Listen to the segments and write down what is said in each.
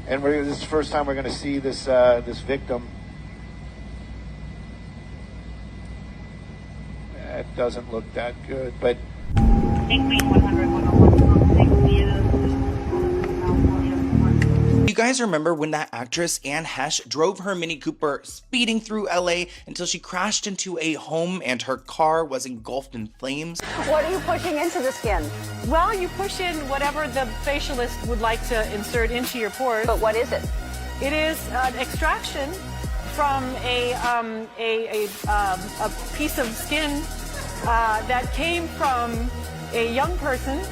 And this is the first time we're going to see this this victim. It doesn't look that good, but. You guys remember when that actress Anne Heche drove her Mini Cooper speeding through LA until she crashed into a home and her car was engulfed in flames? What are you pushing into the skin? Well, you push in whatever the facialist would like to insert into your pores. But what is it? It is an extraction from a piece of skin that came from a young person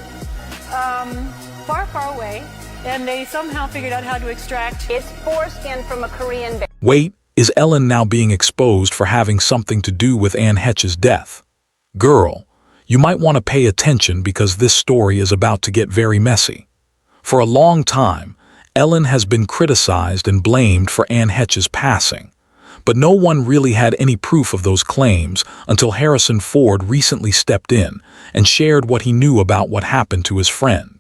far, far away, and they somehow figured out how to extract. It's foreskin from a Korean bear. Wait, is Ellen now being exposed for having something to do with Anne Heche's death? Girl, you might want to pay attention because this story is about to get very messy. For a long time, Ellen has been criticized and blamed for Anne Heche's passing, but no one really had any proof of those claims until Harrison Ford recently stepped in and shared what he knew about what happened to his friend.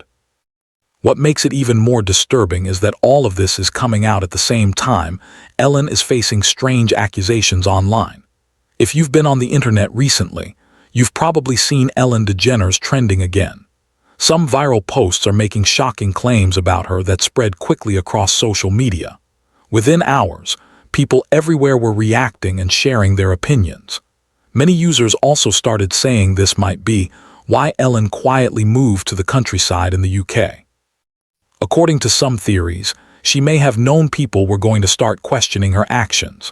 What makes it even more disturbing is that all of this is coming out at the same time Ellen is facing strange accusations online. If you've been on the internet recently, you've probably seen Ellen DeGeneres trending again. Some viral posts are making shocking claims about her that spread quickly across social media. Within hours, people everywhere were reacting and sharing their opinions. Many users also started saying this might be why Ellen quietly moved to the countryside in the UK. According to some theories, she may have known people were going to start questioning her actions.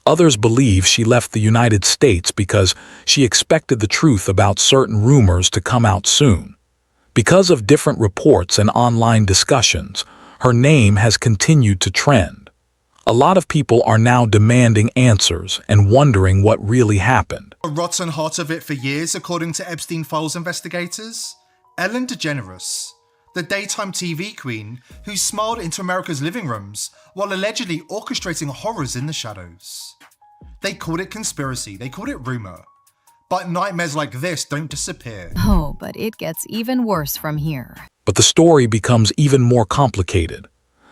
Others believe she left the United States because she expected the truth about certain rumors to come out soon. Because of different reports and online discussions, her name has continued to trend. A lot of people are now demanding answers and wondering what really happened. A rotten heart of it for years, according to Epstein Files investigators. Ellen DeGeneres, the daytime TV queen who smiled into America's living rooms while allegedly orchestrating horrors in the shadows. They called it conspiracy, they called it rumor. But nightmares like this don't disappear. Oh, but it gets even worse from here. But the story becomes even more complicated.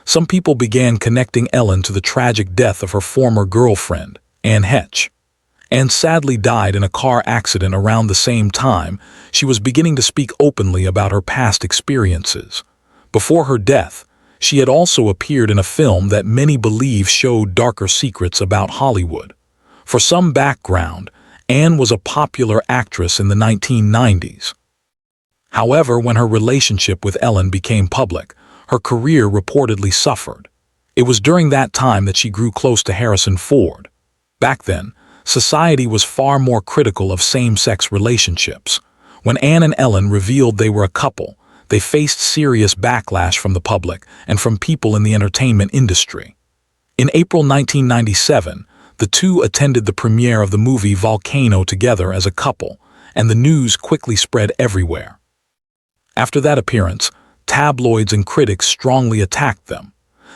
Some people began connecting Ellen to the tragic death of her former girlfriend, Anne Heche. Anne sadly died in a car accident around the same time she was beginning to speak openly about her past experiences. Before her death, she had also appeared in a film that many believe showed darker secrets about Hollywood. For some background, Anne was a popular actress in the 1990s. However, when her relationship with Ellen became public, her career reportedly suffered. It was during that time that she grew close to Harrison Ford. Back then, society was far more critical of same-sex relationships. When Anne and Ellen revealed they were a couple, they faced serious backlash from the public and from people in the entertainment industry. In April 1997, the two attended the premiere of the movie Volcano together as a couple, and the news quickly spread everywhere. After that appearance, tabloids and critics strongly attacked them.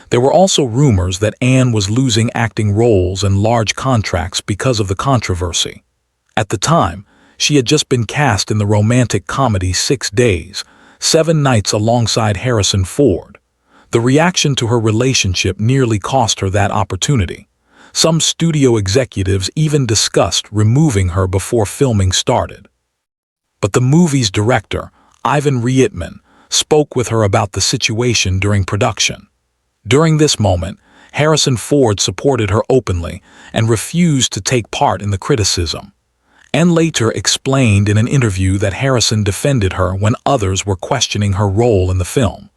There were also rumors that Anne was losing acting roles and large contracts because of the controversy. At the time, she had just been cast in the romantic comedy 6 Days, 7 Nights alongside Harrison Ford. The reaction to her relationship nearly cost her that opportunity. Some studio executives even discussed removing her before filming started. But the movie's director, Ivan Reitman, spoke with her about the situation during production. During this moment, Harrison Ford supported her openly and refused to take part in the criticism. Anne later explained in an interview that Harrison defended her when others were questioning her role in the film.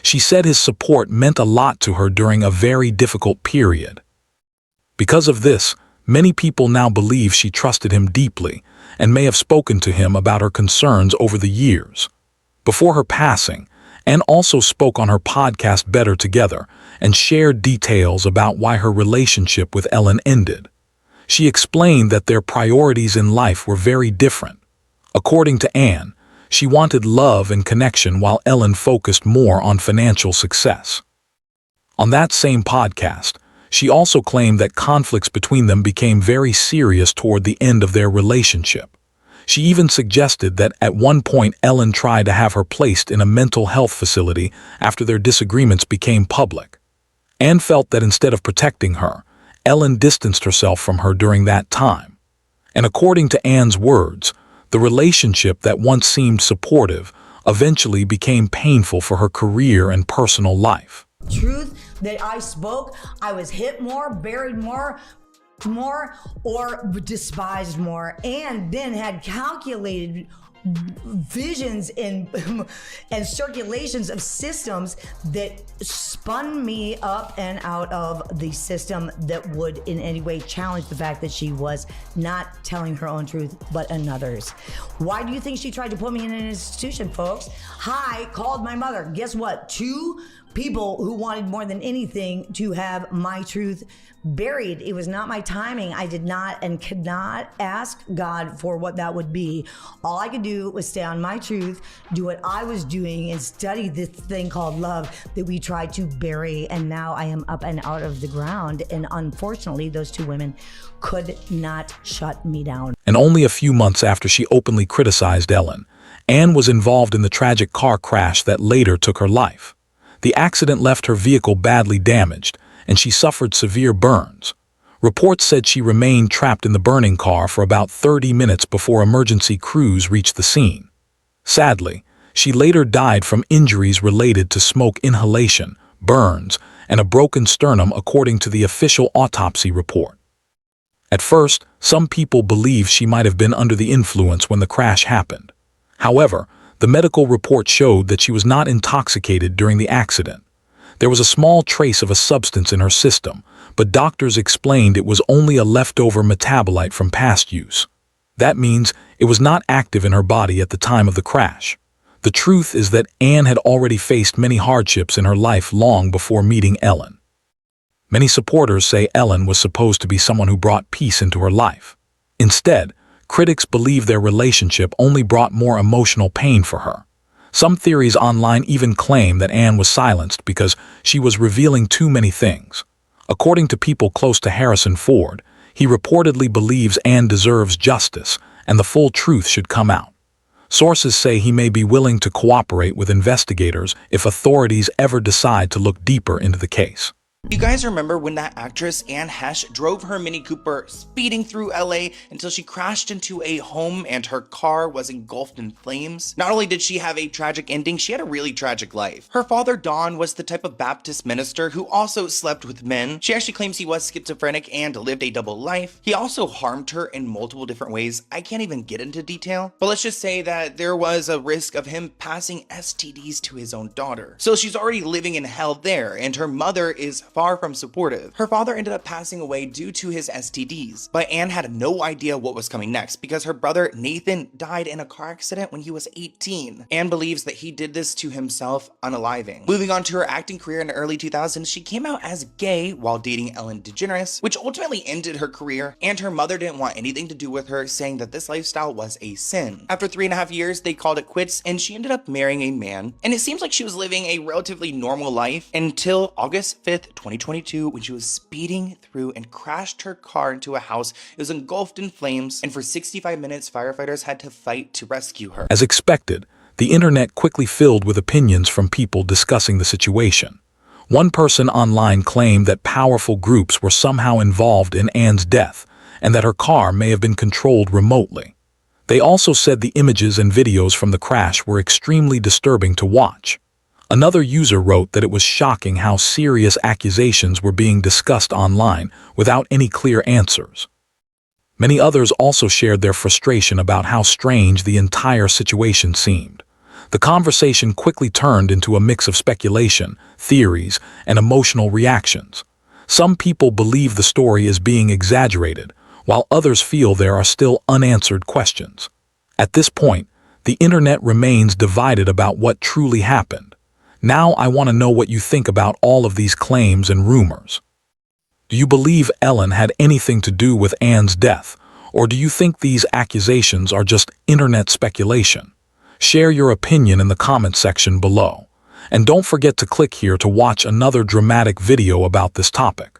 She said his support meant a lot to her during a very difficult period. Because of this, many people now believe she trusted him deeply and may have spoken to him about her concerns over the years. Before her passing, Anne also spoke on her podcast Better Together and shared details about why her relationship with Ellen ended. She explained that their priorities in life were very different. According to Anne, she wanted love and connection while Ellen focused more on financial success. On that same podcast, she also claimed that conflicts between them became very serious toward the end of their relationship. She even suggested that at one point Ellen tried to have her placed in a mental health facility after their disagreements became public. Anne felt that instead of protecting her, Ellen distanced herself from her during that time. And according to Anne's words, the relationship that once seemed supportive eventually became painful for her career and personal life. Truth that I spoke, I was hit more, buried more, or despised more, and then had calculated visions and circulations of systems that spun me up and out of the system that would in any way challenge the fact that she was not telling her own truth but another's. Why do you think she tried to put me in an institution, folks? I called my mother. Guess what? 2 people who wanted more than anything to have my truth buried. It was not my timing. I did not and could not ask God for what that would be. All I could do was stay on my truth, do what I was doing, and study this thing called love that we tried to bury. And now I am up and out of the ground. And unfortunately, those 2 women could not shut me down. And only a few months after she openly criticized Ellen, Anne was involved in the tragic car crash that later took her life. The accident left her vehicle badly damaged, and she suffered severe burns. Reports said she remained trapped in the burning car for about 30 minutes before emergency crews reached the scene. Sadly, she later died from injuries related to smoke inhalation, burns, and a broken sternum according to the official autopsy report. At first, some people believe she might have been under the influence when the crash happened. However, the medical report showed that she was not intoxicated during the accident. There was a small trace of a substance in her system, but doctors explained it was only a leftover metabolite from past use. That means it was not active in her body at the time of the crash. The truth is that Anne had already faced many hardships in her life long before meeting Ellen. Many supporters say Ellen was supposed to be someone who brought peace into her life. Instead, critics believe their relationship only brought more emotional pain for her. Some theories online even claim that Anne was silenced because she was revealing too many things. According to people close to Harrison Ford, he reportedly believes Anne deserves justice and the full truth should come out. Sources say he may be willing to cooperate with investigators if authorities ever decide to look deeper into the case. You guys remember when that actress Anne Heche drove her Mini Cooper speeding through LA until she crashed into a home and her car was engulfed in flames? Not only did she have a tragic ending, she had a really tragic life. Her father, Don, was the type of Baptist minister who also slept with men. She actually claims he was schizophrenic and lived a double life. He also harmed her in multiple different ways. I can't even get into detail, but let's just say that there was a risk of him passing STDs to his own daughter. So she's already living in hell there, and her mother is far from supportive. Her father ended up passing away due to his STDs, but Anne had no idea what was coming next because her brother Nathan died in a car accident when he was 18. Anne believes that he did this to himself, unaliving. Moving on to her acting career in the early 2000s, she came out as gay while dating Ellen DeGeneres, which ultimately ended her career, and her mother didn't want anything to do with her, saying that this lifestyle was a sin. After 3.5 years, they called it quits, and she ended up marrying a man, and it seems like she was living a relatively normal life until August 5th, 2022, when she was speeding through and crashed her car into a house. It was engulfed in flames, and for 65 minutes, firefighters had to fight to rescue her. As expected, the internet quickly filled with opinions from people discussing the situation. One person online claimed that powerful groups were somehow involved in Anne's death, and that her car may have been controlled remotely. They also said the images and videos from the crash were extremely disturbing to watch. Another user wrote that it was shocking how serious accusations were being discussed online without any clear answers. Many others also shared their frustration about how strange the entire situation seemed. The conversation quickly turned into a mix of speculation, theories, and emotional reactions. Some people believe the story is being exaggerated, while others feel there are still unanswered questions. At this point, the internet remains divided about what truly happened. Now I want to know what you think about all of these claims and rumors. Do you believe Ellen had anything to do with Anne's death, or do you think these accusations are just internet speculation? Share your opinion in the comment section below. And don't forget to click here to watch another dramatic video about this topic.